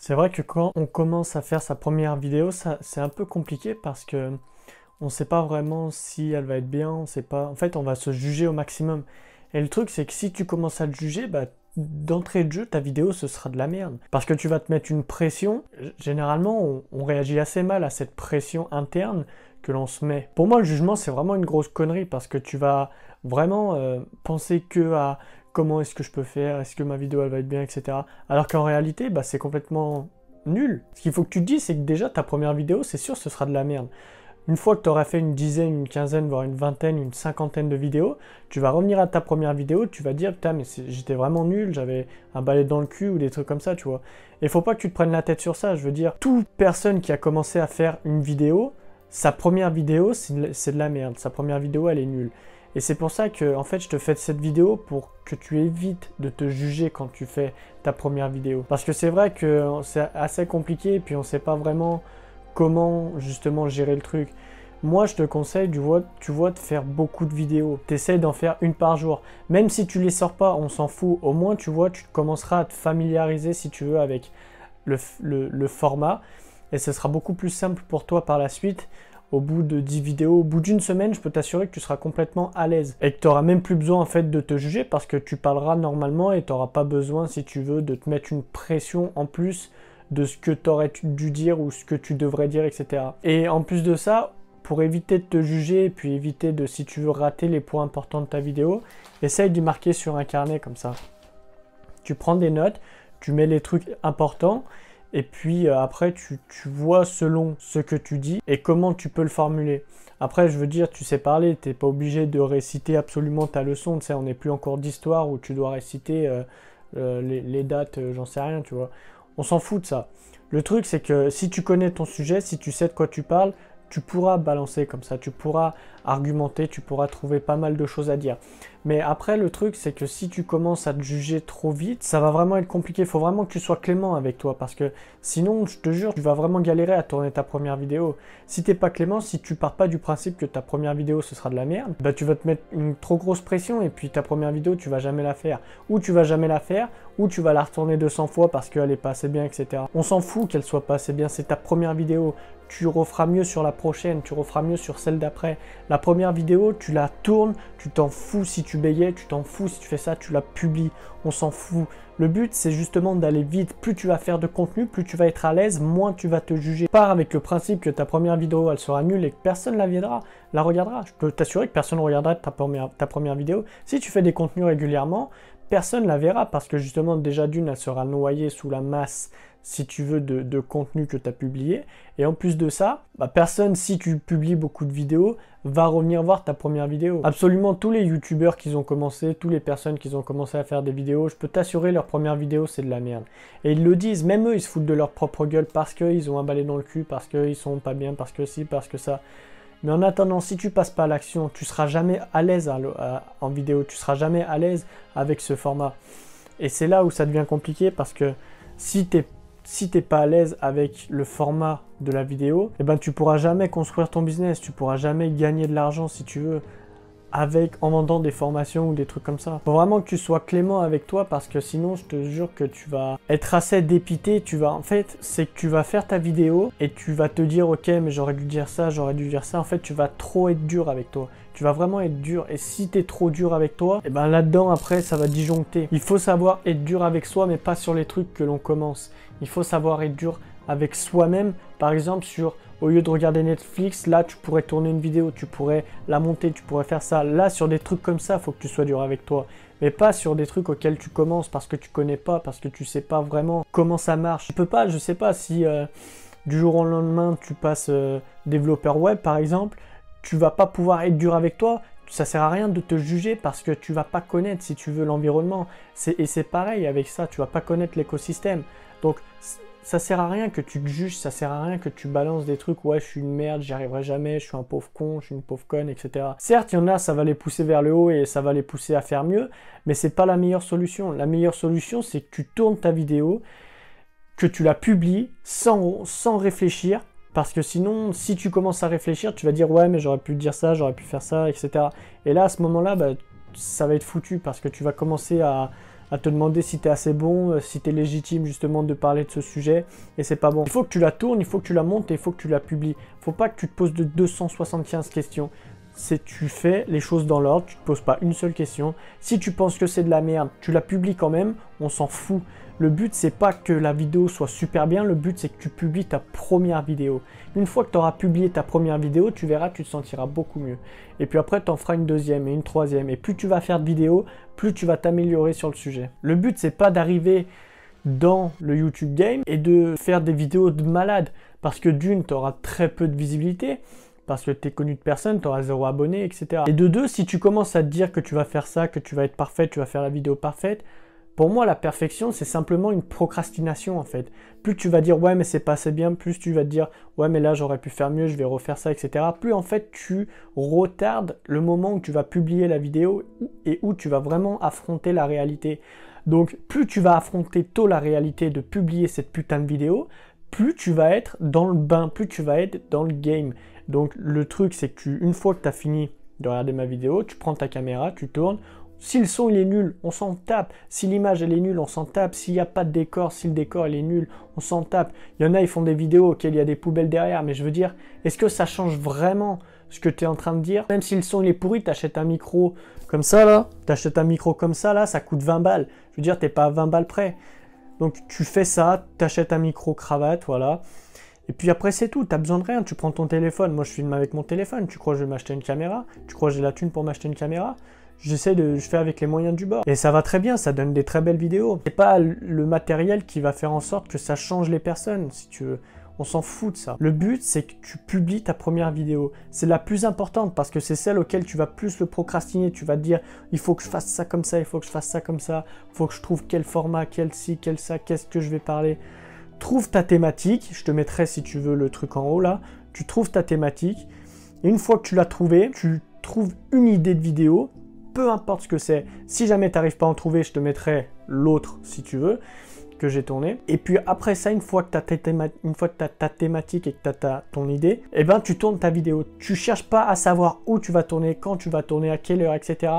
C'est vrai que quand on commence à faire sa première vidéo, c'est un peu compliqué parce que on ne sait pas vraiment si elle va être bien, on sait pas. En fait, on va se juger au maximum. Et le truc, c'est que si tu commences à te juger, bah, d'entrée de jeu, ta vidéo, ce sera de la merde. Parce que tu vas te mettre une pression. Généralement, on réagit assez mal à cette pression interne que l'on se met. Pour moi, le jugement, c'est vraiment une grosse connerie parce que tu vas vraiment penser que à comment est-ce que je peux faire, est-ce que ma vidéo elle va être bien, etc. Alors qu'en réalité, bah, c'est complètement nul. Ce qu'il faut que tu te dises, c'est que déjà ta première vidéo, c'est sûr, ce sera de la merde. Une fois que tu auras fait une dizaine, une quinzaine, voire une vingtaine, une cinquantaine de vidéos, tu vas revenir à ta première vidéo, tu vas dire putain mais j'étais vraiment nul, j'avais un balai dans le cul ou des trucs comme ça, tu vois. Et faut pas que tu te prennes la tête sur ça, je veux dire, toute personne qui a commencé à faire une vidéo, sa première vidéo c'est de la merde, sa première vidéo elle est nulle. Et c'est pour ça que en fait je te fais cette vidéo pour que tu évites de te juger quand tu fais ta première vidéo. Parce que c'est vrai que c'est assez compliqué et puis on sait pas vraiment comment justement gérer le truc. Moi, je te conseille, tu vois, de faire beaucoup de vidéos. T'essayes d'en faire une par jour. Même si tu les sors pas, on s'en fout. Au moins, tu vois, tu commenceras à te familiariser, si tu veux, avec le format. Et ce sera beaucoup plus simple pour toi par la suite. Au bout de 10 vidéos, au bout d'une semaine, je peux t'assurer que tu seras complètement à l'aise. Et que tu n'auras même plus besoin en fait de te juger parce que tu parleras normalement et tu n'auras pas besoin, si tu veux, de te mettre une pression en plus de ce que tu aurais dû dire ou ce que tu devrais dire, etc. Et en plus de ça, pour éviter de te juger et puis éviter de, si tu veux, rater les points importants de ta vidéo, essaye de marquer sur un carnet comme ça. Tu prends des notes, tu mets les trucs importants et puis après tu vois selon ce que tu dis et comment tu peux le formuler. Après, je veux dire, tu sais parler, tu n'es pas obligé de réciter absolument ta leçon, tu sais, on n'est plus en cours d'histoire où tu dois réciter les dates, j'en sais rien, tu vois. On s'en fout de ça. Le truc, c'est que si tu connais ton sujet, si tu sais de quoi tu parles, tu pourras balancer comme ça, tu pourras argumenter, tu pourras trouver pas mal de choses à dire. Mais après, le truc, c'est que si tu commences à te juger trop vite, ça va vraiment être compliqué. Il faut vraiment que tu sois clément avec toi parce que sinon, je te jure, tu vas vraiment galérer à tourner ta première vidéo. Si t'es pas clément, si tu pars pas du principe que ta première vidéo, ce sera de la merde, bah tu vas te mettre une trop grosse pression et puis ta première vidéo, tu vas jamais la faire. Ou tu vas jamais la faire, ou tu vas la retourner 200 fois parce qu'elle est pas assez bien, etc. On s'en fout qu'elle soit pas assez bien, c'est ta première vidéo. Tu referas mieux sur la prochaine, tu referas mieux sur celle d'après. La première vidéo, tu la tournes, tu t'en fous si tu bégayes, tu t'en fous si tu fais ça, tu la publies, on s'en fout. Le but, c'est justement d'aller vite. Plus tu vas faire de contenu, plus tu vas être à l'aise, moins tu vas te juger. Pars avec le principe que ta première vidéo, elle sera nulle et que personne la regardera. Je peux t'assurer que personne ne regardera ta première vidéo. Si tu fais des contenus régulièrement, personne la verra parce que justement, déjà d'une, elle sera noyée sous la masse, si tu veux, de contenu que tu as publié. Et en plus de ça, bah, personne, si tu publies beaucoup de vidéos, va revenir voir ta première vidéo. Absolument tous les youtubeurs qui ont commencé, toutes les personnes qui ont commencé à faire des vidéos, je peux t'assurer, leur première vidéo, c'est de la merde. Et ils le disent, même eux, ils se foutent de leur propre gueule parce qu'ils ont un balai dans le cul, parce qu'ils sont pas bien, parce que si, parce que ça. Mais en attendant, si tu passes pas à l'action, tu seras jamais à l'aise en vidéo, tu seras jamais à l'aise avec ce format. Et c'est là où ça devient compliqué parce que si t'es pas à l'aise avec le format de la vidéo, eh ben tu pourras jamais construire ton business, tu pourras jamais gagner de l'argent si tu veux en vendant des formations ou des trucs comme ça. Faut vraiment que tu sois clément avec toi parce que sinon je te jure que tu vas être assez dépité, en fait, c'est que tu vas faire ta vidéo et tu vas te dire ok mais j'aurais dû dire ça, j'aurais dû dire ça. En fait, tu vas trop être dur avec toi. Tu vas vraiment être dur et si tu es trop dur avec toi, et ben là-dedans après ça va disjoncter. Il faut savoir être dur avec soi mais pas sur les trucs que l'on commence. Il faut savoir être dur avec soi-même, par exemple au lieu de regarder Netflix, là tu pourrais tourner une vidéo, tu pourrais la monter, tu pourrais faire ça. Là sur des trucs comme ça, il faut que tu sois dur avec toi. Mais pas sur des trucs auxquels tu commences parce que tu connais pas, parce que tu sais pas vraiment comment ça marche. Tu peux pas, je sais pas si du jour au lendemain tu passes développeur web par exemple, tu vas pas pouvoir être dur avec toi. Ça sert à rien de te juger parce que tu vas pas connaître, si tu veux, l'environnement. Et c'est pareil avec ça, tu vas pas connaître l'écosystème. Donc ça sert à rien que tu te juges, ça sert à rien que tu balances des trucs, ouais je suis une merde, j'y arriverai jamais, je suis un pauvre con, je suis une pauvre conne, etc. Certes, il y en a, ça va les pousser vers le haut et ça va les pousser à faire mieux, mais c'est pas la meilleure solution. La meilleure solution, c'est que tu tournes ta vidéo, que tu la publies sans réfléchir, parce que sinon, si tu commences à réfléchir, tu vas dire ouais mais j'aurais pu dire ça, j'aurais pu faire ça, etc. Et là, à ce moment-là, bah, ça va être foutu parce que tu vas commencer à à te demander si tu es assez bon, si tu es légitime justement de parler de ce sujet, et c'est pas bon. Il faut que tu la tournes, il faut que tu la montes et il faut que tu la publies. Il faut pas que tu te poses de 275 questions. C'est tu fais les choses dans l'ordre, tu ne te poses pas une seule question. Si tu penses que c'est de la merde, tu la publies quand même, on s'en fout. Le but, c'est pas que la vidéo soit super bien, le but, c'est que tu publies ta première vidéo. Une fois que tu auras publié ta première vidéo, tu verras, tu te sentiras beaucoup mieux. Et puis après, tu en feras une deuxième et une troisième. Et plus tu vas faire de vidéos, plus tu vas t'améliorer sur le sujet. Le but, c'est pas d'arriver dans le YouTube game et de faire des vidéos de malade. Parce que d'une, tu auras très peu de visibilité. Parce que tu es connu de personne, tu auras 0 abonné, etc. Et de deux, si tu commences à te dire que tu vas faire ça, que tu vas être parfait, tu vas faire la vidéo parfaite, pour moi, la perfection, c'est simplement une procrastination en fait. Plus tu vas dire ouais mais c'est pas assez bien, plus tu vas te dire ouais mais là j'aurais pu faire mieux, je vais refaire ça, etc. Plus en fait tu retardes le moment où tu vas publier la vidéo et où tu vas vraiment affronter la réalité. Donc plus tu vas affronter tôt la réalité de publier cette putain de vidéo, plus tu vas être dans le bain, plus tu vas être dans le game. Donc le truc c'est que une fois que tu as fini de regarder ma vidéo, tu prends ta caméra, tu tournes. Si le son il est nul, on s'en tape. Si l'image elle est nulle, on s'en tape. S'il n'y a pas de décor, si le décor il est nul, on s'en tape. Il y en a, ils font des vidéos auxquelles il y a des poubelles derrière. Mais je veux dire, est-ce que ça change vraiment ce que tu es en train de dire? Même si le son il est pourri, tu achètes un micro comme ça là. Tu achètes un micro comme ça là, ça coûte 20 balles. Je veux dire, tu n'es pas à 20 balles près. Donc tu fais ça, tu achètes un micro cravate, voilà. Et puis après c'est tout, tu n'as besoin de rien. Tu prends ton téléphone. Moi je filme avec mon téléphone. Tu crois que je vais m'acheter une caméra? Tu crois que j'ai la thune pour m'acheter une caméra? Je fais avec les moyens du bord. Et ça va très bien, ça donne des très belles vidéos. C'est pas le matériel qui va faire en sorte que ça change les personnes, si tu veux. On s'en fout de ça. Le but, c'est que tu publies ta première vidéo. C'est la plus importante parce que c'est celle auquel tu vas plus le procrastiner. Tu vas te dire, il faut que je fasse ça comme ça, il faut que je fasse ça comme ça, il faut que je trouve quel format, quel ci, quel ça, qu'est-ce que je vais parler. Trouve ta thématique. Je te mettrai, si tu veux, le truc en haut là. Tu trouves ta thématique. Et une fois que tu l'as trouvée, tu trouves une idée de vidéo. Peu importe ce que c'est, si jamais tu n'arrives pas à en trouver, je te mettrai l'autre si tu veux, que j'ai tourné. Et puis après ça, une fois que tu as ta thématique et que tu as ton idée, eh ben, tu tournes ta vidéo. Tu ne cherches pas à savoir où tu vas tourner, quand tu vas tourner, à quelle heure, etc.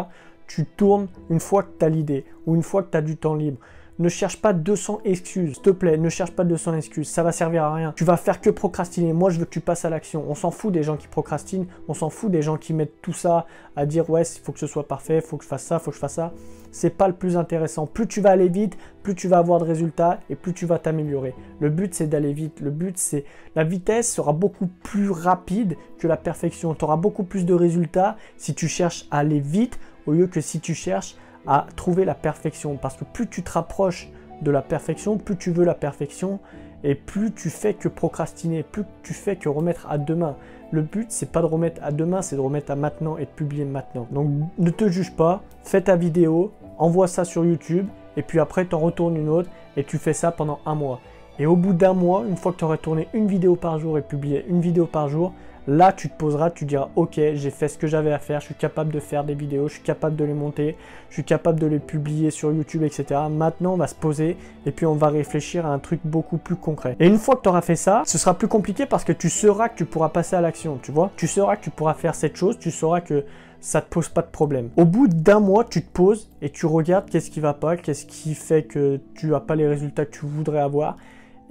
Tu tournes une fois que tu as l'idée ou une fois que tu as du temps libre. Ne cherche pas 200 excuses, s'il te plaît, ne cherche pas 200 excuses, ça va servir à rien. Tu vas faire que procrastiner. Moi, je veux que tu passes à l'action. On s'en fout des gens qui procrastinent, on s'en fout des gens qui mettent tout ça à dire ouais, il faut que ce soit parfait, il faut que je fasse ça, il faut que je fasse ça. C'est pas le plus intéressant. Plus tu vas aller vite, plus tu vas avoir de résultats et plus tu vas t'améliorer. Le but, c'est d'aller vite. Le but, c'est la vitesse sera beaucoup plus rapide que la perfection. Tu auras beaucoup plus de résultats si tu cherches à aller vite au lieu que si tu cherches à trouver la perfection. Parce que plus tu te rapproches de la perfection, plus tu veux la perfection et plus tu fais que procrastiner, plus tu fais que remettre à demain. Le but, c'est pas de remettre à demain, c'est de remettre à maintenant et de publier maintenant. Donc ne te juge pas, fais ta vidéo, envoie ça sur YouTube et puis après tu en retournes une autre et tu fais ça pendant un mois. Et au bout d'un mois, une fois que tu auras tourné une vidéo par jour et publié une vidéo par jour, là, tu te poseras, tu diras, ok, j'ai fait ce que j'avais à faire, je suis capable de faire des vidéos, je suis capable de les monter, je suis capable de les publier sur YouTube, etc. Maintenant, on va se poser et puis on va réfléchir à un truc beaucoup plus concret. Et une fois que tu auras fait ça, ce sera plus compliqué parce que tu sauras que tu pourras passer à l'action, tu vois. Tu sauras que tu pourras faire cette chose, tu sauras que ça ne te pose pas de problème. Au bout d'un mois, tu te poses et tu regardes qu'est-ce qui va pas, qu'est-ce qui fait que tu n'as pas les résultats que tu voudrais avoir.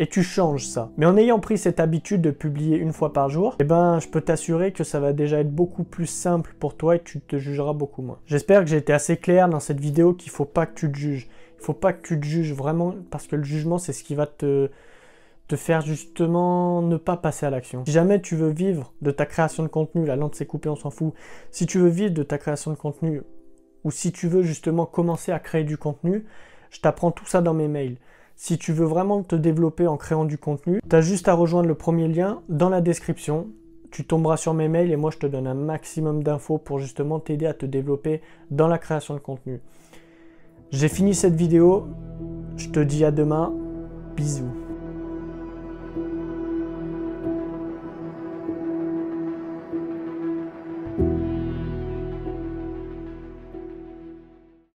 Et tu changes ça. Mais en ayant pris cette habitude de publier une fois par jour, eh ben, je peux t'assurer que ça va déjà être beaucoup plus simple pour toi et que tu te jugeras beaucoup moins. J'espère que j'ai été assez clair dans cette vidéo qu'il ne faut pas que tu te juges. Il ne faut pas que tu te juges vraiment parce que le jugement, c'est ce qui va te faire justement ne pas passer à l'action. Si jamais tu veux vivre de ta création de contenu, la lampe s'est coupée, on s'en fout. Si tu veux vivre de ta création de contenu ou si tu veux justement commencer à créer du contenu, je t'apprends tout ça dans mes mails. Si tu veux vraiment te développer en créant du contenu, tu as juste à rejoindre le premier lien dans la description. Tu tomberas sur mes mails et moi je te donne un maximum d'infos pour justement t'aider à te développer dans la création de contenu. J'ai fini cette vidéo, je te dis à demain, bisous.